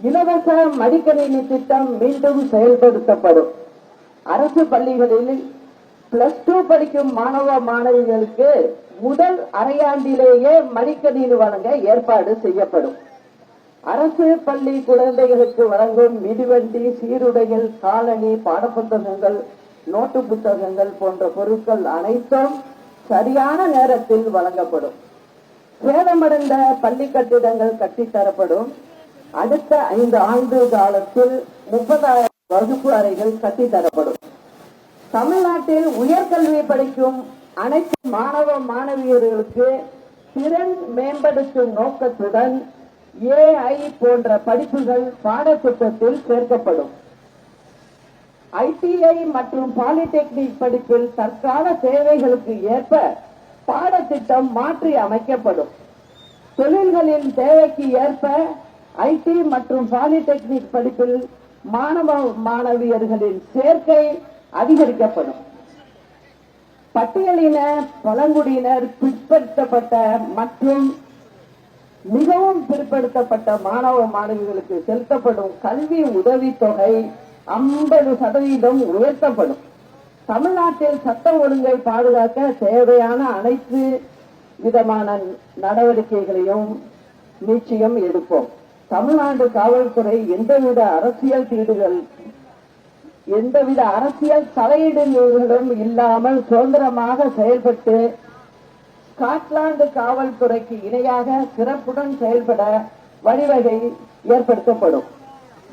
இலவச மடிக்கணினி திட்டம் மீண்டும் செயல்படுத்தப்படும். அரசு பள்ளிகளில் +2 படிக்கும் மாணவ மாணவிகளுக்கு முதல் அரையாண்டிலேயே மடிக்கணினி வழங்க ஏற்பாடு செய்யப்படும். அரசு பள்ளி குழந்தைகளுக்கு வழங்கும் மிதிவண்டி, சீருடைகள், காலணி, பாடப்புத்தகங்கள், நோட்டு புத்தகங்கள் போன்ற பொருட்கள் அனைத்தும் சரியான நேரத்தில் வழங்கப்படும். சேதமடைந்த பள்ளி கட்டிடங்கள் கட்டித்தரப்படும். அடுத்த 5 ஆண்டு காலத்தில் 30,000 வகுப்பு அறைகள் கட்டித்தரப்படும். தமிழ்நாட்டில் உயர்கல்வி படிக்கும் அனைத்து மாணவ மாணவியர்களுக்கு திறன் மேம்படுத்தும் நோக்கத்துடன் AI போன்ற படிப்புகள் பாடத்திட்டத்தில் சேர்க்கப்படும். ITI மற்றும் பாலிடெக்னிக் படிப்பில் தற்கால தேவைகளுக்கு ஏற்ப பாடத்திட்டம் மாற்றி அமைக்கப்படும். தொழில்களின் தேவைக்கு ஏற்ப IT மற்றும் பாலிடெக்னிக் படிப்பில் மாணவ மாணவியர்களின் சேர்க்கை அதிகரிக்கப்படும். பட்டியலின, பழங்குடியினர், பிற்படுத்தப்பட்ட மற்றும் மிகவும் பிற்படுத்தப்பட்ட மாணவ மாணவிகளுக்கு செலுத்தப்படும் கல்வி உதவித்தொகை 50% உயர்த்தப்படும். தமிழ்நாட்டில் சட்ட ஒழுங்கை பாதுகாக்க தேவையான அனைத்து விதமான நடவடிக்கைகளையும் நிச்சயம் எடுப்போம். தமிழ்நாடு காவல்துறை எந்தவித அரசியல் தலையீடுகளும் இல்லாமல் சுதந்திரமாக செயல்பட்டு ஸ்காட்லாந்து காவல்துறைக்கு இணையாக சிறப்புடன் செயல்பட வழிவகை ஏற்படுத்தப்படும்.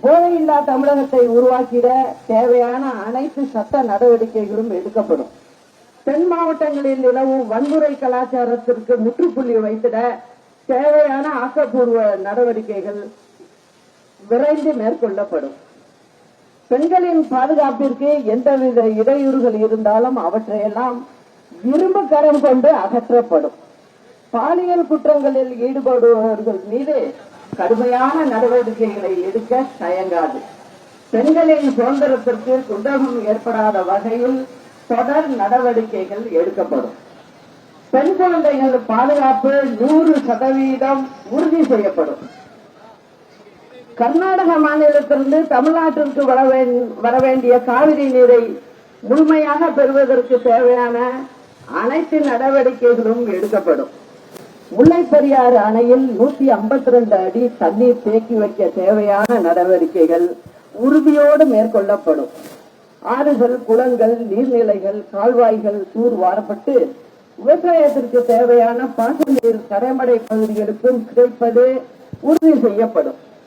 போதையில்லா தமிழகத்தை உருவாக்கிட தேவையான அனைத்து சட்ட நடவடிக்கைகளும் எடுக்கப்படும். தென் மாவட்டங்களில் நிலவும் வன்முறை கலாச்சாரத்திற்கு முற்றுப்புள்ளி வைத்திட தேவையான ஆக்கப்பூர்வ நடவடிக்கைகள் விரைந்து மேற்கொள்ளப்படும். பெண்களின் பாதுகாப்பிற்கு எந்தவித இடையூறுகள் இருந்தாலும் அவற்றையெல்லாம் இரும்பு கரம் கொண்டு அகற்றப்படும். பாலியல் குற்றங்களில் ஈடுபடுபவர்கள் மீது கடுமையான நடவடிக்கைகளை எடுக்க தயங்காது. பெண்களின் சுதந்திரத்திற்கு குந்தகம் ஏற்படாத வகையில் தொடர் நடவடிக்கைகள் எடுக்கப்படும். பெண் குழந்தைகள் பாதுகாப்பு 100% உறுதி செய்யப்படும். கர்நாடக மாநிலத்திலிருந்து தமிழ்நாட்டிற்கு வர வேண்டிய காவிரி நீரை முழுமையாக பெறுவதற்கு தேவையான அனைத்து நடவடிக்கைகளும் எடுக்கப்படும். முல்லைப்பெரியாறு அணையில் 152 அடி தண்ணீர் தேக்கி வைக்க தேவையான நடவடிக்கைகள் உறுதியோடு மேற்கொள்ளப்படும். ஆறுகள், குளங்கள், நீர்நிலைகள், கால்வாய்கள் தூர்வாரப்பட்டு விவசாயத்திற்கு தேவையான பாசன நீர் கரைமடை பகுதிகளுக்கும் கிடைப்பது உறுதி செய்யப்படும்.